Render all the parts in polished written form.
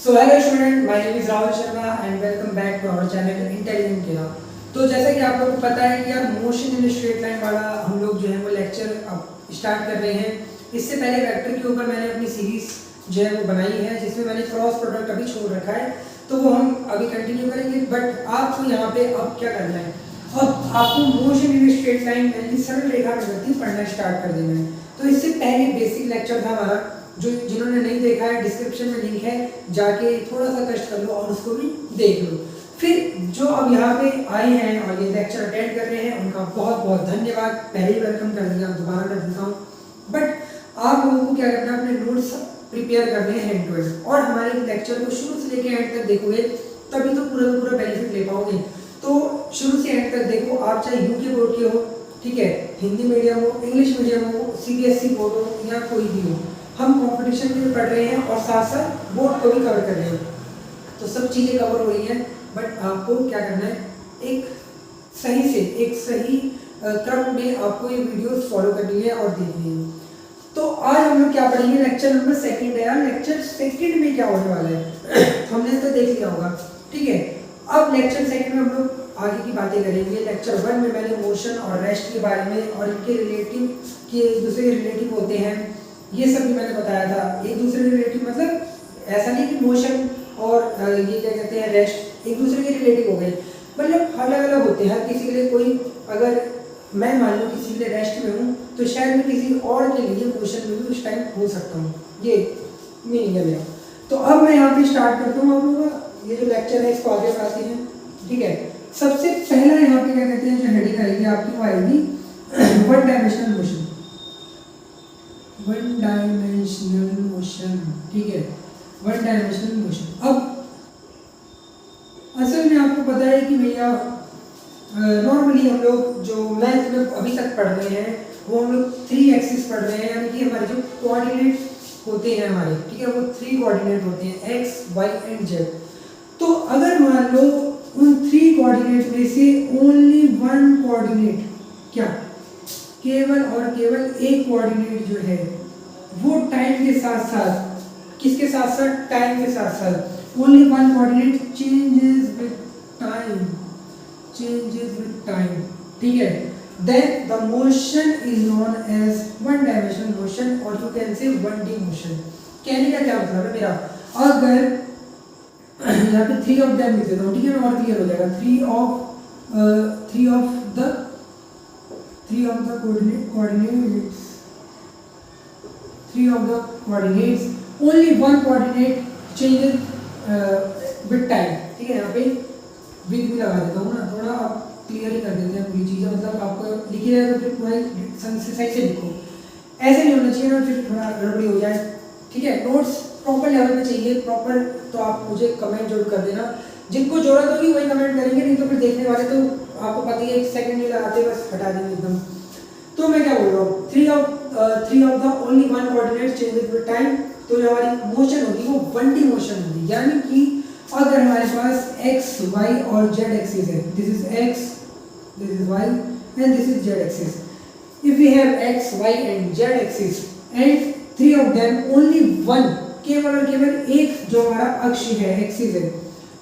So hello student, my name is Rahul Sharma and welcome back to our channel intelligent care. तो जैसा कि आप लोगों को पता है कि यार मोशन इन स्ट्रेट लाइन वाला हम लोग जो है वो लेक्चर अब स्टार्ट कर रहे हैं। इससे पहले वेक्टर के ऊपर मैंने अपनी सीरीज जो है वो बनाई है, जिसमें मैंने क्रॉस प्रोडक्ट अभी छोड़ रखा है, तो वो हम अभी कंटिन्यू करेंगे। बट आपको यहाँ पे अब क्या करना है, अब आपको मोशन इन स्ट्रेट लाइन यानी सरल रेखा प्रवृत्ति पढ़ना स्टार्ट कर देना है। तो इससे पहले बेसिक लेक्चर था हमारा, जो जिन्होंने नहीं देखा है डिस्क्रिप्शन में लिंक है, जाके थोड़ा सा कष्ट कर लो और उसको भी देख लो। फिर जो अब यहाँ पे आए हैं और ये लेक्चर अटेंड कर रहे हैं, उनका बहुत बहुत धन्यवाद। पहले ही वेलकम कर दिया, दोबारा कर देता हूँ। बट आप लोगों को क्या करना है, अपने नोट्स प्रिपेयर करने हैं हैंड टू हैंड, और हमारे लेक्चर को शुरू से लेकर एंड तक देखोगे तभी तो पूरा बेनिफिट ले पाओगे। तो शुरू से एंड तक देखो, आप चाहे यूके बोर्ड के हो, ठीक है, हिंदी मीडियम हो, इंग्लिश मीडियम हो, सीबीएसई बोर्ड हो या कोई भी हो, हम कंपटीशन के लिए पढ़ रहे हैं और साथ साथ बोर्ड को भी कवर कर रहे हैं। तो सब चीज़ें कवर हो रही हैं, बट आपको क्या करना है, एक सही क्रम में आपको ये वीडियोस फॉलो करनी है और देखनी है। तो आज हम लोग क्या पढ़ेंगे, लेक्चर नंबर सेकंड है। यार लेक्चर सेकंड में क्या होने वाला है हमने तो देख लिया होगा, ठीक है। अब लेक्चर सेकंड में हम लोग आगे की बातें करेंगे। लेक्चर वन में मैंने मोशन और रेस्ट के बारे में और इनके रिलेटिव कि एक दूसरे के रिलेटिव होते हैं, ये सब भी मैंने बताया था। एक दूसरे के रिलेटिव मतलब ऐसा नहीं कि मोशन और ये क्या कहते हैं रेस्ट एक दूसरे के रिलेटिव हो गए, मतलब अलग अलग होते हैं हर किसी के लिए। कोई अगर मैं मान लो किसी के लिए रेस्ट में हूँ, तो शायद मैं किसी और के लिए मोशन में भी उस टाइम हो सकता हूँ, ये मीनिंग है मेरा। तो अब मैं यहाँ पे स्टार्ट करता हूँ। आप लोगों का ये जो लेक्चर है इसको आगे बढ़ाते हैं, ठीक है। सबसे पहला यहाँ पे क्या कहते हैं, जो हेडिंग आएगी आपकी वो आएगी one dimensional motion. One dimensional motion, ठीक है, वन डायमेंशनल मोशन। अब असल में आपको पता है कि भैया नॉर्मली हम लोग जो मैथ में अभी तक पढ़ रहे हैं वो हम लोग 3 एक्सिस पढ़ रहे हैं, यानी कि हमारे जो कोऑर्डिनेट होते हैं हमारे, ठीक है, वो 3 कोऑर्डिनेट होते हैं, एक्स वाई एंड जेड। तो अगर मान लो उन 3 कोऑर्डिनेट में से ओनली वन कोऑर्डिनेट, क्या केवल और केवल एक कोऑर्डिनेट जो है वो टाइम के साथ साथ, किसके साथ साथ, टाइम के साथ साथ, only one coordinate changes with time, ठीक है, then the motion is known as one dimensional motion और you can say 1D motion. कहने का क्या मतलब है मेरा, अगर यहाँ पे 3 ऑफ देम लिख देता हूँ, ठीक है, और क्लियर हो जाएगा। 3 of the coordinates, only one coordinate changes with time, ठीक है। यहाँ पे विद भी लगा देता हूँ ना, थोड़ा आप क्लियर ही कर देते हैं पूरी चीज़ें, मतलब आपको लिखी जाए तो फिर पूरा सही से लिखो, ऐसे नहीं होना चाहिए ना, फिर थोड़ा गड़बड़ी हो जाए, ठीक है। नोट्स प्रॉपर लेवल पे चाहिए, प्रॉपर, तो आप मुझे कमेंट जरूर कर देना। जिनको जरूरत होगी वही कमेंट करेंगे, नहीं तो फिर देखने वाले तो आपको पता ही है, 1 सेकंड नहीं लगाते, बस हटा देंगे एकदम। तो मैं क्या बोल रहा हूँ, 3 of the only one coordinate changes with time. तो जो हमारी मोशन होगी वो 1D मोशन होगी, यानी कि अगर हमारे पास x, y और z एक्सिस है, this is x, this is y and this is z axis. If we have x, y and z axis and 3 of them only one, केवल और केवल एक जो हमारा अक्ष है, एक्सिस है,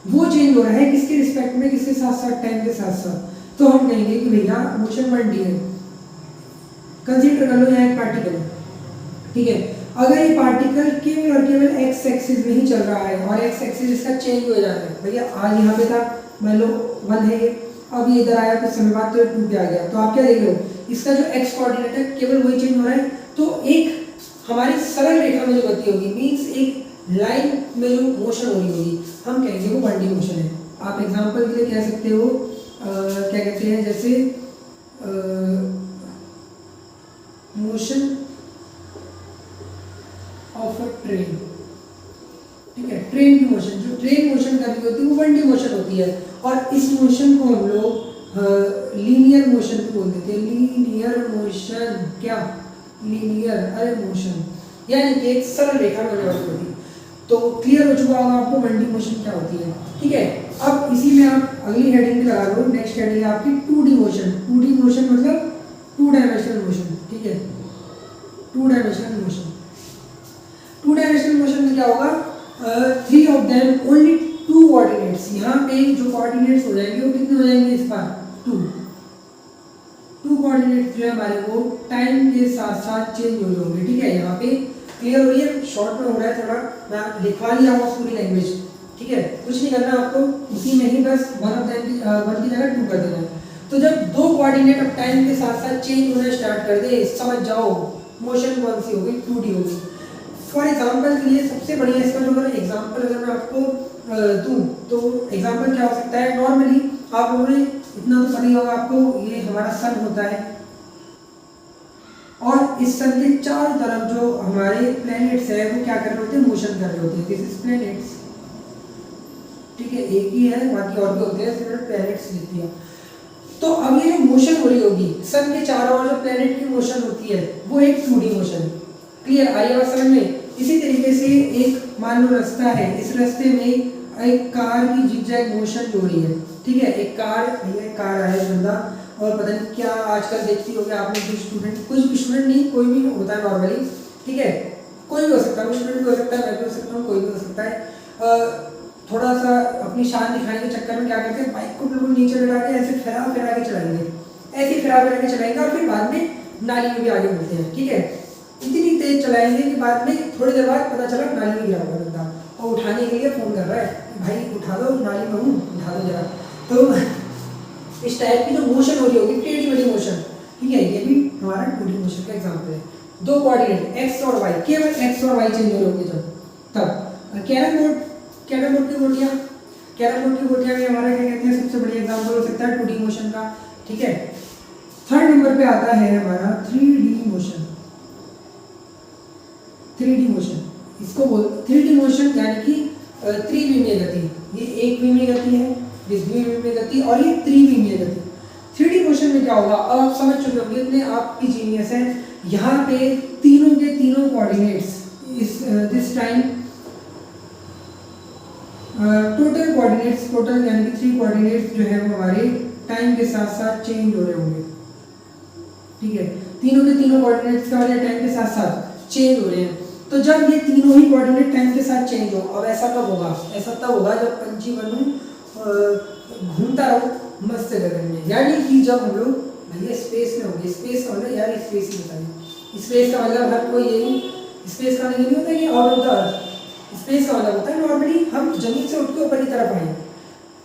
वो चेंज हो रहा है किसके रिस्पेक्ट में, किसके साथ साथ, टाइम के साथ साथ, तो हम कहेंगे कि भैया मोशन 1D है। कंसीडर कर लो यहाँ एक पार्टिकल, ठीक है, अगर ये पार्टिकल केवल और केवल एक्स एक्सिस में ही चल रहा है और एक्स एक्सिस इसका चेंज हो जाता है, भैया आज यहाँ पे था, मान लो 1 है, अब ये इधर आया, कुछ समय बाद तो 2 पे आ गया, तो आप क्या देख रहे हो, इसका जो एक्स कोऑर्डिनेट है केवल वही चेंज हो रहा है। तो एक हमारी सरल रेखा में जो गति होगी, मीन्स एक लाइन में जो मोशन हो रही होगी, हम कहेंगे वो 1D मोशन है। आप एग्जाम्पल के लिए कह सकते हो, क्या कहते हैं, जैसे मोशन ऑफ अ ट्रेन, ठीक है, ट्रेन की मोशन, जो ट्रेन मोशन कर रही होती है वो 1D मोशन होती है, और इस मोशन को हम लोग लीनियर मोशन भी बोल देते हैं। लीनियर मोशन, क्या लीनियर, अरे मोशन, यानी कि एक सरल रेखा में होने वाली होती है। तो क्लियर हो चुका होगा आपको 1D मोशन क्या होती है, ठीक है। अब इसी में आप अगली हेडिंग लगा लो, नेक्स्ट हेडिंग है आपकी 2D मोशन। 2D मोशन मतलब 2 डायमेंशनल मोशन, ठीक है, 2 डायमेंशनल मोशन। 2 डायमेंशनल मोशन में क्या होगा, 3 of them only two coordinates, यहाँ पे जो कोऑर्डिनेट्स हो जाएंगे वो कितने हो जाएंगे इस बार, टू कोऑर्डिनेट्स जो है हमारे वो टाइम के साथ साथ चेंज हो जाएंगे। ठीक है, यहाँ पे क्लियर हो रही है, शॉर्ट में हो रहा है थोड़ा, मैं लिखवा लिया हूँ पूरी लैंग्वेज। ठीक है, कुछ नहीं करना आपको, उसी में ही बस वन की जगह टू कर देना है। तो जब दो कोऑर्डिनेट अब टाइम के साथ साथ चेंज होना स्टार्ट कर दे, समझ जाओ मोशन कौन सी होगी, 2D होगी। फॉर एग्जांपल के लिए सबसे बढ़िया इसका जो अगर एग्जांपल अगर मैं आपको दूं तो एग्जांपल क्या हो सकता है, नॉर्मली आप लोगों ने इतना तो पता ही होगा आपको, ये हमारा सन होता है और इस सन के चारों तरफ जो हमारे प्लैनेट्स है वो क्या कर रहे होते हैं, मोशन कर रहे होते हैं। This is planets. ठीक है, एक ही है, बाकी और भी होते हैं, सिर्फ प्लैनेट्स लिख दिया। तो अब ये जो मोशन हो रही होगी सन के चारों ओर, जो प्लैनेट की मोशन होती है वो एक 2D मोशन। क्लियर, आई बात समझ में? इसी तरीके से एक मान लो रास्ता है, इस रास्ते में एक कार की जिगजैग मोशन हो रही है। ठीक है, एक कार, भैया कार आया बंदा और पता नहीं क्या आजकल देखती होगी आपने, कुछ भी स्टूडेंट नहीं, कोई भी होता है नॉर्मली। ठीक है, कोई भी हो सकता है, स्टूडेंट भी हो सकता है, मैं भी हो सकता हूँ, कोई भी हो सकता है। थोड़ा सा अपनी शान दिखाने के चक्कर में क्या करते हैं, बाइक को बिल्कुल नीचे लगा के ऐसे फिरा फिरा के चलाएंगे, ऐसे फिरा फिरा के चलाएंगे और फिर बाद में नाली में भी आगे बढ़ते हैं। ठीक है, इतनी तेज चलाएंगे कि बाद में थोड़ी देर बाद पता चला नाली में गिरा हुआ बंदा और उठाने के लिए फ़ोन कर रहा है, भाई उठा दो, नाली में हूँ, उठा दो जरा। तो इस टाइप की जो मोशन हो रही होगी, टेढ़ी मेढ़ी मोशन। ठीक है, ये भी हमारा 2D मोशन का एग्जाम्पल है। दो कोऑर्डिनेट एक्स और वाई, केवल एक्स और वाई चेंज हो रहे होंगे जब, तब कैरम बोर्ड की गोटियां भी हमारा क्या कहते हैं, सबसे बढ़िया एग्जांपल हो सकता है 2D मोशन का। ठीक है, थर्ड नंबर पे आता है हमारा 3D मोशन। 3D मोशन इसको बोल 3D मोशन यानी कि त्रिविमीय गति। ये एक विमीय गति है, द्विविमीय गति और ये त्रिविमीय गति। 3D मोशन में क्या होगा, अब आप समझ चुके होंगे, इतने आप भी जीनियस हैं। यहाँ पे तीनों के तीनों coordinates this time total coordinates, total यानी कि 3 कोऑर्डिनेट्स जो है वो हमारे टाइम के साथ साथ चेंज हो रहे होंगे। ठीक है, तीनों के तीनों कोऑर्डिनेट्स का टाइम के साथ साथ चेंज हो रहे हैं। तो जब ये तीनों ही कोऑर्डिनेट टाइम के साथ चेंज हो, अब ऐसा कब होगा, ऐसा तब होगा जब पंछी बनू घूमता रहो मस्त गगन में, यानी कि जब हम लोग भैया स्पेस में होंगे। स्पेस का मतलब यार स्पेस ही बताइए, स्पेस का मतलब हर कोई यही, स्पेस का मतलब नहीं होता कि out of the earth. Space का मतलब होता है नॉर्मली हम जमीन से उठ के ऊपर की तरफ आए।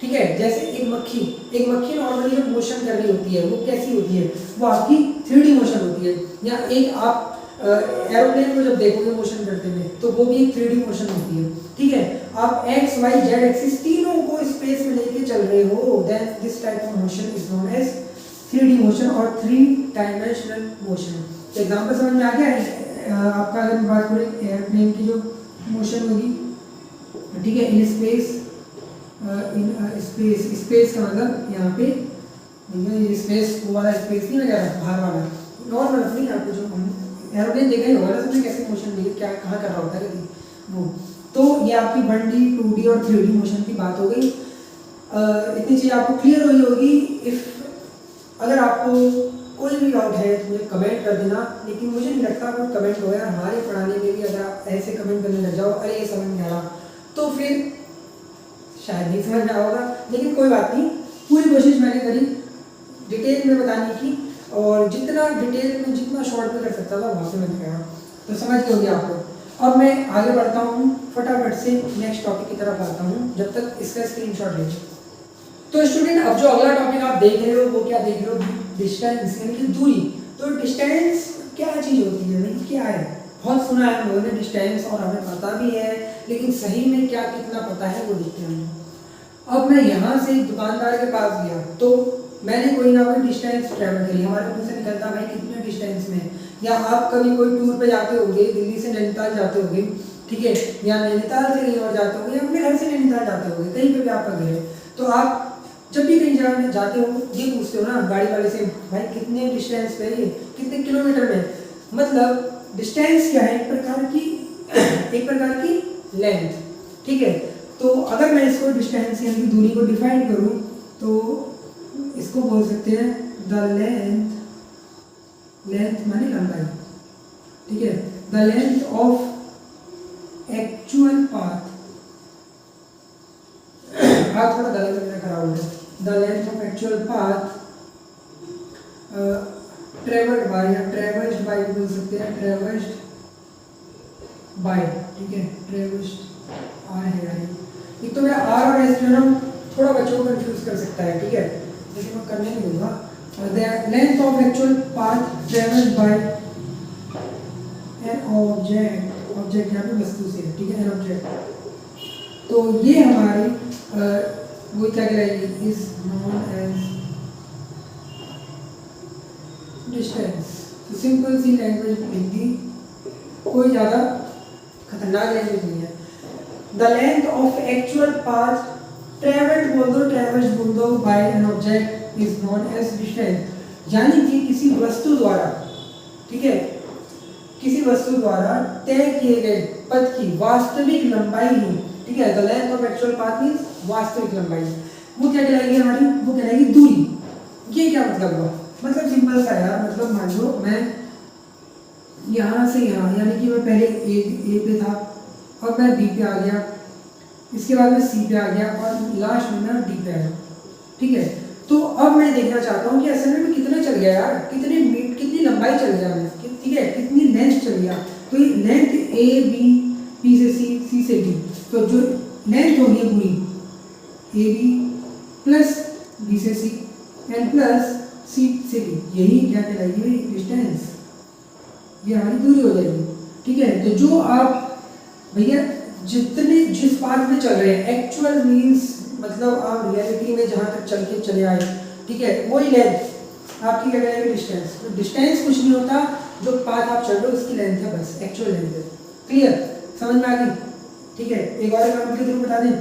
ठीक है, जैसे एक मक्खी नॉर्मली जब मोशन कर रही होती है वो कैसी होती है, वो आपकी 3D मोशन होती है। या एक आप एरोप्लेन को जब देखोगे मोशन करते हुए तो वो भी एक 3D मोशन होती है। ठीक है, आप एक्स वाई जेड एक्सिस तीनों को स्पेस में लेके चल रहे हो, then this type of motion is known as 3D motion और 3 डायमेंशनल मोशन। तो एग्जांपल समझ में आ गया है आपका? अगर मैं बात करें एयरप्लेन की जो मोशन होगी, ठीक है, इन स्पेस का मतलब यहाँ पे ये स्पेस वो वाला स्पेस नहीं लगा रहा, बाहर वाला नॉर्मल अपनी आपको जो एरोप्लेन देखा ही होगा ना सबने, कैसे मोशन मिले, क्या कहाँ कर रहा होता है वो। तो ये आपकी 1D 2D और 3D मोशन की बात हो गई। इतनी चीज़ आपको क्लियर हुई होगी। इफ अगर आपको कोई भी डाउट है तो मुझे कमेंट कर देना, लेकिन मुझे नहीं लगता कोई कमेंट हो यार, हमारे पढ़ाने में भी अगर आप ऐसे कमेंट करने लग जाओ, अरे ये समझ नहीं आ रहा, तो फिर शायद नहीं समझ में आएगा। लेकिन कोई बात नहीं, पूरी कोशिश मैंने करी डिटेल में बताने की, और जितना डिटेल में जितना शॉर्ट में कर सकता था वहाँ से मैंने कहा, तो समझ गए होंगे आप लोग। अब मैं आगे बढ़ता हूँ, फटाफट से नेक्स्ट टॉपिक की तरफ आता हूँ, जब तक इसका स्क्रीनशॉट ले लो। तो स्टूडेंट अब जो अगला टॉपिक आप देख रहे हो वो क्या देख रहे हो, डिस्टेंस यानी कि दूरी। तो डिस्टेंस क्या चीज़ होती है भाई, क्या है? बहुत सुना है हम लोगों ने डिस्टेंस और हमें पता भी है, लेकिन सही में क्या कितना पता है वो देखते हैं। अब मैं यहाँ से दुकानदार के पास गया तो मैंने कोई ना कोई डिस्टेंस ट्रैवल करी, हमारे मुँह से निकलता भाई कितने डिस्टेंस में। या आप कभी कोई टूर पे जाते होंगे, दिल्ली से नैनीताल जाते होंगे, ठीक है, या नैनीताल से कहीं और जाते होंगे, या अपने घर से नैनीताल जाते होंगे, कहीं पे भी आप गए, तो आप जब भी कहीं जाते हो ये पूछते हो ना गाड़ी वाले से, भाई कितने डिस्टेंस पे है, कितने किलोमीटर में। मतलब डिस्टेंस क्या है, एक प्रकार की लेंथ। ठीक है, तो अगर मैं इसको डिस्टेंस यानी कि दूरी को डिफाइन करूं तो इसको बोल सकते हैं द लेंथ माने लंबाई। ठीक है, the length of actual path हाथ थोड़ा गलत मेरा खराब हो गया। The length of actual path traversed by या ट्रेवर्स्ड बाय बोल सकते हैं, ट्रेवर्स्ड बाय, ठीक है, ट्रेवर्स्ड आर है यार। एक तो मेरा आर और एस जो है ना थोड़ा बच्चों को कंफ्यूज कर सकता है, ठीक है, लेकिन मैं करने नहीं दूंगा। The length of actual path traversed by an object, object यहाँ पे वस्तु से, ठीक है, एन ऑब्जेक्ट। तो ये हमारी वो क्या कहलाएगी, इज नोन एज डिस्टेंस। तो सिंपल सी लैंग्वेज लिख दी, कोई ज़्यादा खतरनाक लैंग्वेज नहीं है। The length of actual path travelled बोल दो, ट्रेवल्ड बोल दो, by an object is known as distance. यानी कि किसी वस्तु द्वारा, ठीक है, किसी वस्तु द्वारा तय किए गए पथ की वास्तविक लंबाई ही, ठीक है, the length of actual path means वास्तविक लंबाई, वो क्या कहलाएगी हमारी, वो कहलाएगी दूरी। ये क्या मतलब हुआ, मतलब सिंपल सा यार, मतलब मान लो मैं यहाँ से यहाँ, यानी कि मैं पहले ए पे था और मैं बी पे आ गया, इसके बाद में सी पे आ गया और लास्ट में मैं डी पे आया, ठीक है। तो अब मैं देखना चाहता हूँ कि असल में कितना चल गया यार, कितनी लंबाई चल गया मैं, ठीक है, कितनी लेंथ चल गया। तो ये लेंथ ए बी, बी से सी, सी से डी, तो जो लेंथ होगी पूरी ए बी प्लस बी से सी एंड प्लस सी से डी, यही क्या कहलाएगी डिस्टेंस, ये हमारी दूरी हो जाएगी, ठीक है। तो जो आप भैया जितने जिस पाथ में चल रहे हैं, एक्चुअल मींस मतलब आप रियलिटी में जहाँ तक चल के चले आए, ठीक है, वही लेंथ आपकी क्या कहलाएगी डिस्टेंस। तो डिस्टेंस कुछ नहीं होता, जो पाथ आप चल रहे हो उसकी लेंथ है, बस एक्चुअल लेंथ है। क्लियर, समझ में आ गई, ठीक है। एक और एग्जाम्पल के थ्रू बता दें,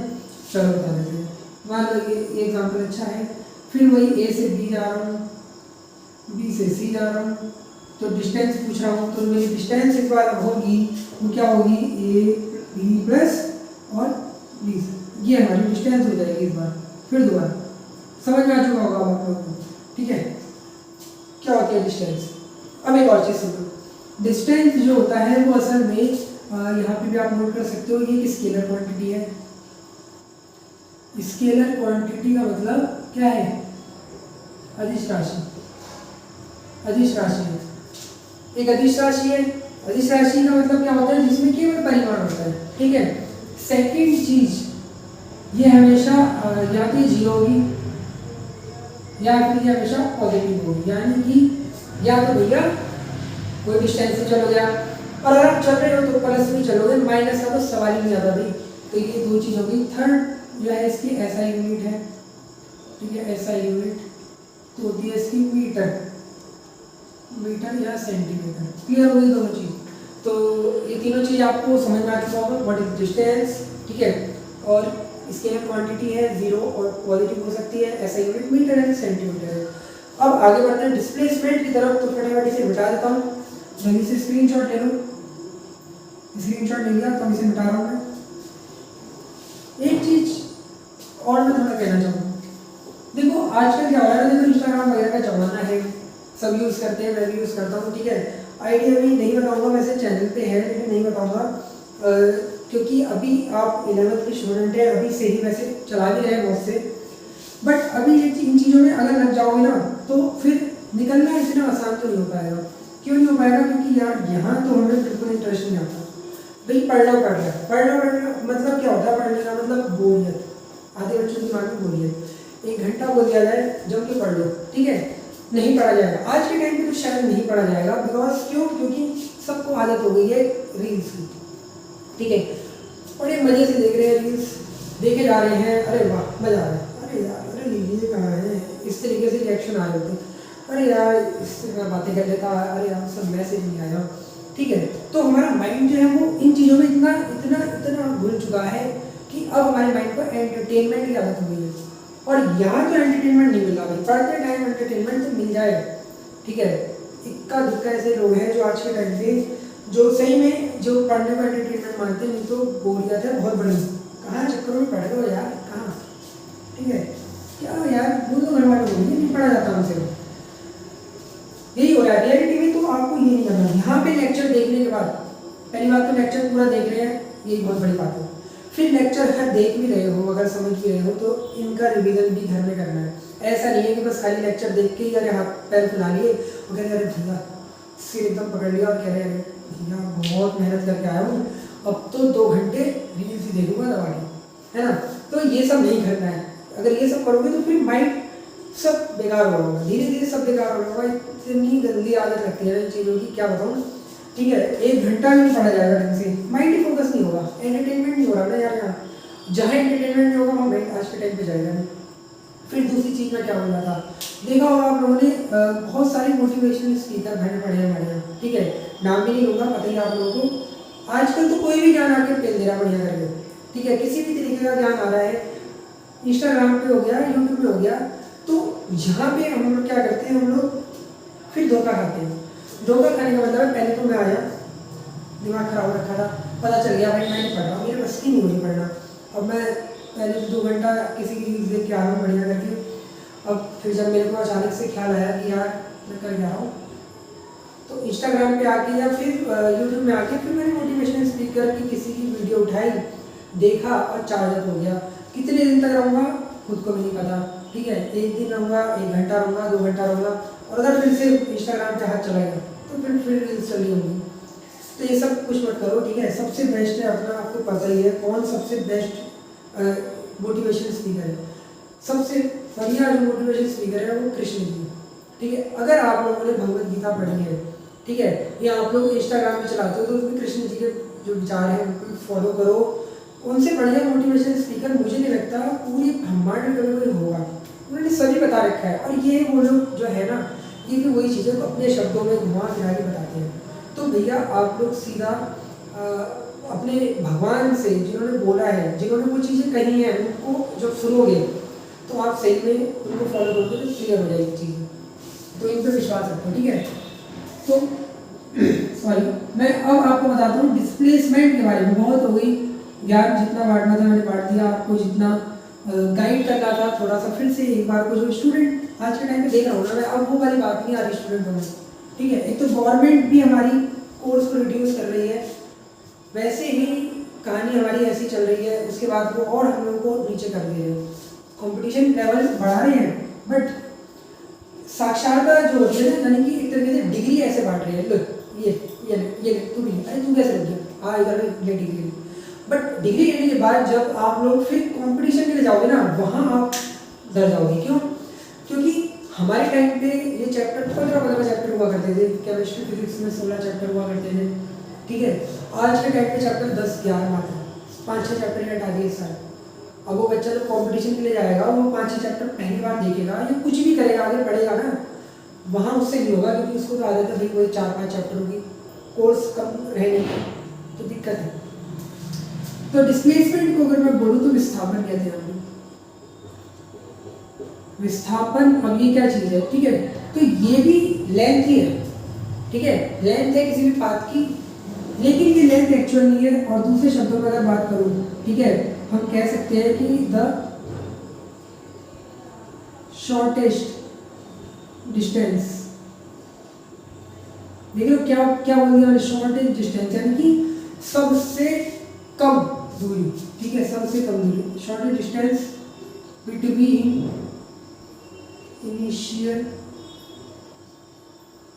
चलो बता देते हैं। मान लो ये एग्जाम्पल अच्छा है, फिर वही ए से बी जा रहा हूँ, बी से सी जा रहा हूँ, तो डिस्टेंस पूछ रहा हूँ, तो मेरी डिस्टेंस इस बार होगी वो क्या होगी, ए बी प्लस और बी, ये हमारी डिस्टेंस हो जाएगी इस बार। फिर दोबारा समझ में आ चुका होगा आप लोगों को, ठीक है, क्या होती है डिस्टेंस। अब एक और चीज़ सुनो, डिस्टेंस जो होता है वो असल में यहाँ पे भी आप नोट कर सकते हो, ये एक स्केलर क्वांटिटी है। स्केलर क्वांटिटी का मतलब क्या है, अदिश राशि, अदिश राशि है, एक अदिश राशि है। अदिश राशि का मतलब क्या होता है, जिसमें केवल परिमाण होता है, ठीक है। सेकंड चीज, ये हमेशा या तो जीरो होगी या फिर ये हमेशा पॉजिटिव होगी, यानी कि या तो भैया कोई डिस्टेंस से चलोगे आप, और अगर आप चल रहे हो तो प्लस में चलोगे, माइनस का तो सवाल ही नहीं आता भाई। तो ये दो चीज होगी। थर्ड जो है इसकी एसआई यूनिट है, ठीक है, एसआई यूनिट तो होती है इसकी मीटर, मीटर या सेंटीमीटर। क्लियर हो गई दोनों चीज। तो ये तीनों चीज आपको समझ में आ चुका होगा, व्हाट इज डिस्टेंस, ठीक है, और इसके लिए क्वांटिटी है जीरो और पॉजिटिव हो सकती है, एसआई यूनिट मीटर है, सेंटीमीटर है। अब आगे बढ़ते हैं डिस्प्लेसमेंट की तरफ, तो फटाफट इसे मिटा देता हूँ। जल्दी से स्क्रीनशॉट ले लो, स्क्रीनशॉट ले लिया, तो इसे मिटा रहा हूँ मैं। एक चीज और मैं थोड़ा कहना चाहूँगा, देखो आजकल क्या हो रहा है, देखो इंस्टाग्राम वगैरह का जमाना है, सब यूज़ करते हैं, मैं भी यूज़ करता हूँ, ठीक है। आइडिया भी नहीं बताऊँगा, वैसे चैनल पे है लेकिन नहीं बताऊँगा, क्योंकि अभी आप 11th के स्टूडेंट हैं, अभी से ही वैसे चला भी रहे हैं बहुत से, बट अभी ये इन चीज़ों में अगर लग जाओगे ना तो फिर निकलना इतना आसान तो नहीं हो पाएगा। क्यों नहीं हो पाएगा, क्योंकि यार यहाँ तो हमें बिल्कुल इंटरेस्ट नहीं आता भाई, पढ़ना मतलब क्या होता है, पढ़ने का मतलब बोरियत, आधे बच्चों के दिमाग में बोरियत। 1 घंटा बोल दिया जाए जम के पढ़ लो, ठीक है, नहीं पढ़ा जाएगा आज के टाइम पे, तो शायद नहीं पढ़ा जाएगा, बिकॉज क्योंकि सबको आदत हो गई है रील्स की, ठीक है, बड़े मजे से देख रहे हैं रील्स, देखे जा रहे हैं, अरे वाह मजा आ रहा है, अरे यार अरे ये कहाँ है, इस तरीके से रिएक्शन आ रहे थे, अरे यार इससे मैं बातें कर लेता, अरे यार सब मैसेज नहीं आया, ठीक है। तो हमारा माइंड जो है वो इन चीज़ों में इतना इतना इतना घुल चुका है कि अब हमारे माइंड को एंटरटेनमेंट की आदत हो गई है, और यहाँ तो एंटरटेनमेंट नहीं मिल रहा भाई, पढ़ते टाइम एंटरटेनमेंट तो मिल जाए, ठीक है। इक्का दुक्का ऐसे लोग हैं जो आज के टाइम पे जो सही में जो पढ़ने को एंटरटेनमेंट मानते हैं, नहीं तो बोरियत है बहुत बड़ी, कहाँ चक्करों में पढ़ रहे हो यार, कहाँ, ठीक है, क्या यार वो तो घर वाले बोलेंगे नहीं पढ़ा जाता हमसे, यही हो रहा है रियलिटी में। तो आपको ये नहीं करना, यहाँ पे लेक्चर देखने के बाद, पहली बात तो लेक्चर पूरा देख रहे हैं, यही बहुत बड़ी बात है। फिर लेक्चर अगर देख भी रहे हो, अगर समझ भी रहे हो, तो इनका रिवीजन भी घर में करना है। ऐसा नहीं है कि बस खाली लेक्चर देख के ही अरे हाथ पैर फुला लिए और कह रहे अरे भैया सिर एकदम पकड़ लिया और कह रहे अरे भैया बहुत मेहनत करके आया हूँ, अब तो 2 घंटे रील्स ही देखूंगा दबा के, है ना। तो ये सब नहीं करना है। अगर ये सब करोगे तो फिर माइंड सब बेकार हो रहा होगा, धीरे धीरे सब बेकार हो रहा होगा। इतनी गंदी आदत लगती है इन चीज़ों की, क्या बताऊँ। ठीक है, 1 घंटा भी नहीं पढ़ा जाएगा ढंग से, माइंड ही फोकस नहीं होगा, एंटरटेनमेंट नहीं हो रहा ना यार। यहाँ जहाँ एंटरटेनमेंट नहीं होगा वहाँ माइंड आज के टाइम पे जाएगा नहीं। फिर दूसरी चीज़ में क्या बोल रहा था, देखा होगा आप लोगों ने बहुत सारे मोटिवेशनल स्पीकर मैंने पढ़े हैं हमारे यहाँ। ठीक है, नाम भी नहीं लूँगा, पता ही है आप लोगों को। आजकल तो कोई भी ज्ञान आके फेल दे रहा बढ़िया करके। ठीक है, किसी भी तरीके का ज्ञान आ रहा है, इंस्टाग्राम पे हो गया, यूट्यूब पे हो गया, तो यहाँ पे हम लोग क्या करते हैं, हम लोग फिर धोखा खाते हैं। धोखा खाने का मतलब है, पहले तो मैं आया, दिमाग खराब रखा था, पता चल गया भाई मैं नहीं पढ़ रहा, मेरे बस की नहीं हो रही पढ़ना। अब मैं पहले तो 2 घंटा किसी की रील्स देख के आ रहा हूँ बढ़िया करके। अब फिर जब मेरे को अचानक से ख्याल आया कि यार मैं कर जा रहा हूँ, तो इंस्टाग्राम पे आके या फिर यूट्यूब में आके फिर मैंने मोटिवेशनल स्पीकर की किसी की वीडियो उठाई, देखा और चार्जर हो गया। कितने दिन तक रहूँगा खुद को भी नहीं पता। ठीक है, 1 दिन रहूँगा, 1 घंटा रहूँगा, 2 घंटा रहूँगा, और अगर फिर से इंस्टाग्राम पे हाथ चला गया तो फिर रील्स चली होंगी। तो ये सब कुछ मत करो। ठीक है, सबसे बेस्ट है अपना, आपको पता ही है कौन सबसे बेस्ट मोटिवेशन स्पीकर है। सबसे बढ़िया जो मोटिवेशन स्पीकर है वो कृष्ण जी। ठीक है, अगर आप लोगों ने भगवत गीता पढ़ी है, ठीक है, या आप लोग इंस्टाग्राम पे चलाते हो तो उसमें कृष्ण जी के जो विचार हैं उनको फॉलो करो। उनसे बढ़िया मोटिवेशन स्पीकर मुझे नहीं लगता पूरी ब्रह्मांड में कभी कोई होगा। उन्होंने सभी बता रखा है, और ये वो लोग जो है ना, ये भी वही चीज़ें को अपने शब्दों में घुमा फिरा के बताते हैं। तो भैया आप लोग सीधा अपने भगवान से, जिन्होंने बोला है, जिन्होंने वो चीज़ें कही हैं, उनको जब सुनोगे तो आप सही में उनको फॉलो करोगे तो क्लियर हो जाएगी चीज़ें। तो इन पर विश्वास रखो। ठीक है, तो सॉरी, मैं अब आपको बताता हूँ डिस्प्लेसमेंट के बारे में। बहुत हो गई ज्ञान, जितना बांटना था मैंने बांट दिया आपको, जितना गाइड करना था थोड़ा सा फिर से एक बार को। जो स्टूडेंट आज के टाइम पे देख रहा हूँ ना मैं, अब वो वाली बात नहीं आ रही स्टूडेंटों में। ठीक है, एक तो गवर्नमेंट भी हमारी कोर्स को रिड्यूस कर रही है, वैसे ही कहानी हमारी ऐसी चल रही है, उसके बाद वो और हम लोगों को नीचे कर दे रहे हैं, कंपटीशन लेवल बढ़ा रहे हैं। बट साक्षरता जो होती है ना, यानी कि एक तरीके से डिग्री ऐसे बांट रहे हैं, लो ये तू भी, अरे तू कैसे लग गया, हाँ इधर ले डिग्री। बट डिग्री लेने के बाद जब आप लोग फिर कंपटीशन के लिए जाओगे ना, वहाँ आप डर जाओगे। क्यों? क्योंकि हमारे टाइम पे ये चैप्टर 15 चैप्टर हुआ करते थे, केमिस्ट्री फिजिक्स में 16 चैप्टर हुआ करते थे। ठीक है, आज के टाइम पे चैप्टर 10-11 मात्र, 5-6 चैप्टर ही हटा दिए सर। अब वो बच्चा जब कंपटीशन के लिए जाएगा, वो 5-6 चैप्टर पहली बार देखेगा या कुछ भी करेगा, आगे पढ़ेगा ना, वहाँ उससे नहीं होगा, क्योंकि उसको तो आदत है भाई वही 4-5 चैप्टर होगी, कोर्स कम रहने की, तो दिक्कत है। तो डिस्प्लेसमेंट को अगर मैं बोलूँ तो विस्थापन कहते हैं हम। विस्थापन, अब ये क्या चीज़ है? ठीक है, तो ये भी लेंथ ही है। ठीक है, लेंथ है किसी भी पाथ की, लेकिन ये लेंथ एक्चुअल नहीं है। और दूसरे शब्दों में अगर बात करूँ, ठीक है, हम कह सकते हैं कि द शॉर्टेस्ट डिस्टेंस। देखो क्या क्या बोल दिया, शॉर्टेस्ट डिस्टेंस यानी कि सबसे कम दूरी। ठीक है, सबसे कम दूरी, shortest distance between initial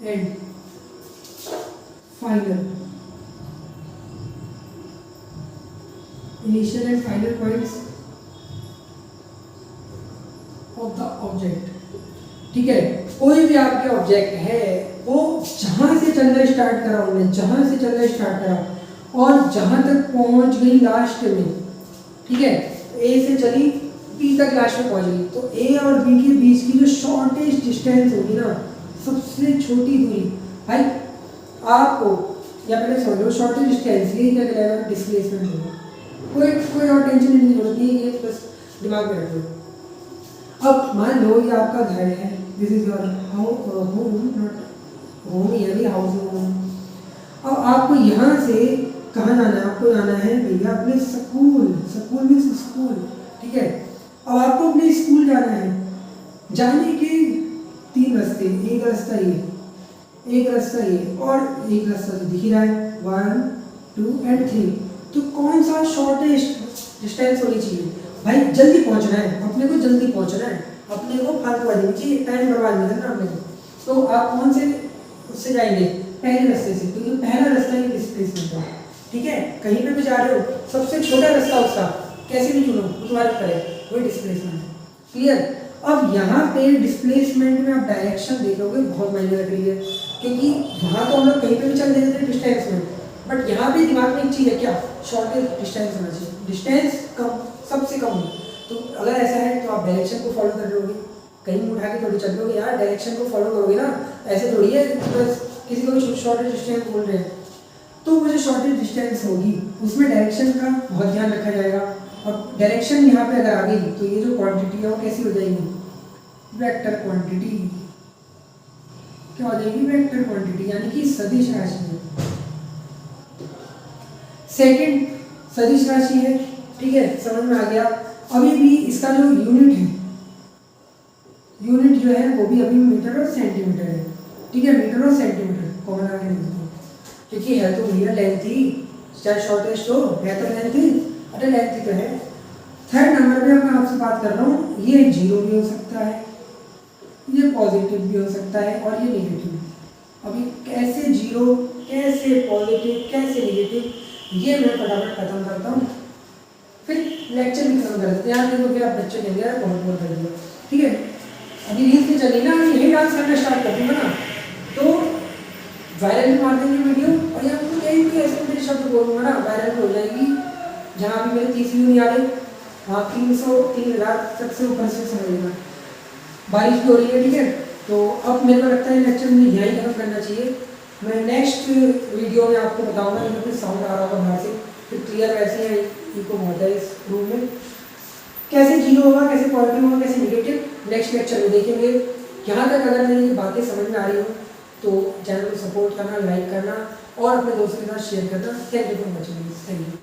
and final, initial and final points of the object. ठीक है, कोई भी आपके ऑब्जेक्ट है, वो जहां से चलना स्टार्ट करा उन्होंने, जहां से चलना स्टार्ट करा और जहां तक पहुंच गई लास्ट में। ठीक है, ए से चली बी तक लास्ट में पहुंच गई, तो ए और बी के बीच की जो शॉर्टेस्ट डिस्टेंस होगी ना, सबसे छोटी दूरी, भाई आपको या पहले समझो शॉर्टेस्ट डिस्टेंस, ये क्या कहलाएगा? डिस्प्लेसमेंट होगा। कोई और टेंशन नहीं जरूरत नहीं है, ये बस दिमाग में रख लो। अब मान लो ये आपका घर है, this is your home, not home यानी हाउस होम। अब आपको यहाँ से कहाँ जाना है? आपको जाना है भैया अपने स्कूल, स्कूल मीन्स स्कूल। ठीक है, अब आपको अपने स्कूल जाना है, जाने के 3 रास्ते, एक रास्ता ये, एक रास्ता ये, और एक रास्ता तो दिख ही रहा है 1, 2 एंड 3। तो कौन सा शॉर्टेस्ट डिस्टेंस होनी चाहिए। भाई जल्दी पहुंचना है, अपने को जल्दी पहुंचना है, अपने को फालतू वाली नहीं चाहिए, टाइम बर्बाद नहीं करना अपने को। तो आप कौन से उससे जाएंगे? पहले रास्ते से, क्योंकि पहला रास्ता ही डिस्प्लेसमेंट है। ठीक है, कहीं पे भी जा रहे हो सबसे छोटा रास्ता उसका कैसे भी चुनो, वो तुम्हारे ऊपर है, वही डिस्प्लेसमेंट है। क्लियर? अब यहाँ पे डिस्प्लेसमेंट में आप डायरेक्शन देखोगे बहुत मायने रख रही है, क्योंकि वहाँ तो हम लोग कहीं पे भी चल देते थे डिस्टेंस में, बट यहाँ पे दिमाग में एक चीज़ है क्या? शॉर्टेज डिस्टेंस होना चाहिए, डिस्टेंस कम, सबसे कम हो। तो अगर ऐसा है तो आप डायरेक्शन को फॉलो कर लोगे, कहीं भी उठा के थोड़ी चल लोगे यार, डायरेक्शन को फॉलो करोगे ना। ऐसे थोड़ी है बस किसी को भी शॉर्टेज डिस्टेंस बोल रहे हैं तो वो जो शॉर्टेज डिस्टेंस होगी उसमें डायरेक्शन का बहुत ध्यान रखा जाएगा। अब डायरेक्शन यहाँ पे अगर आ गई तो ये जो क्वांटिटी है वो कैसी हो जाएगी? Vector quantity. क्या हो जाएगी? वेक्टर क्वांटिटी, यानी कि सदिश राशि है। सेकंड सदिश राशि है। ठीक है, समझ में आ गया। अभी भी इसका जो यूनिट है, यूनिट जो है वो भी अभी मीटर और सेंटीमीटर है। ठीक है, मीटर और सेंटीमीटर कॉमन आगे नहीं देते, क्योंकि है तो भैया लेंथ ही, चाहे शॉर्टेज हो है तो लेंथ ही, अरे लेंथ ही तो है। थर्ड नंबर पे मैं आपसे बात कर रहा हूँ, ये जीरो भी हो सकता है, ये पॉजिटिव भी हो सकता है और ये नेगेटिव। अभी कैसे जीरो, कैसे पॉजिटिव, कैसे नेगेटिव, ये मैं फटाफट खत्म करता हूँ, फिर लेक्चर भी खत्म कर देते हैं। यार देखो फिर आप बच्चे कहेंगे यार बहुत बोर कर दिया। ठीक है, अभी रील्स में चली ना, यही डांस करना स्टार्ट कर दूँगा ना तो वायरल भी मार देंगे वीडियो, और या तो यही भी ऐसे मेरे शब्द बोलूँगा ना वायरल हो जाएगी। जहाँ भी मेरे 30 व्यू नहीं आ रहे वहाँ 300-3,000 सबसे ऊपर से समझ लेना। बारिश भी हो रही है। ठीक है, तो अब मेरे को लगता है लेक्चर में यही खत्म करना चाहिए। मैं नेक्स्ट वीडियो में आपको बताऊंगा कि कुछ साउंड आ रहा होगा बाहर से, फिर क्लियर वैसे है इको होता है इस रूम में, कैसे जीरो होगा, कैसे पॉजिटिव होगा, कैसे नेगेटिव, नेक्स्ट लेक्चर में देखेंगे। यहाँ तक अगर मेरी ये बातें समझ में आ रही हो तो चैनल को सपोर्ट करना, लाइक करना और अपने दोस्तों के साथ शेयर करना। Thank you for watching, thank you.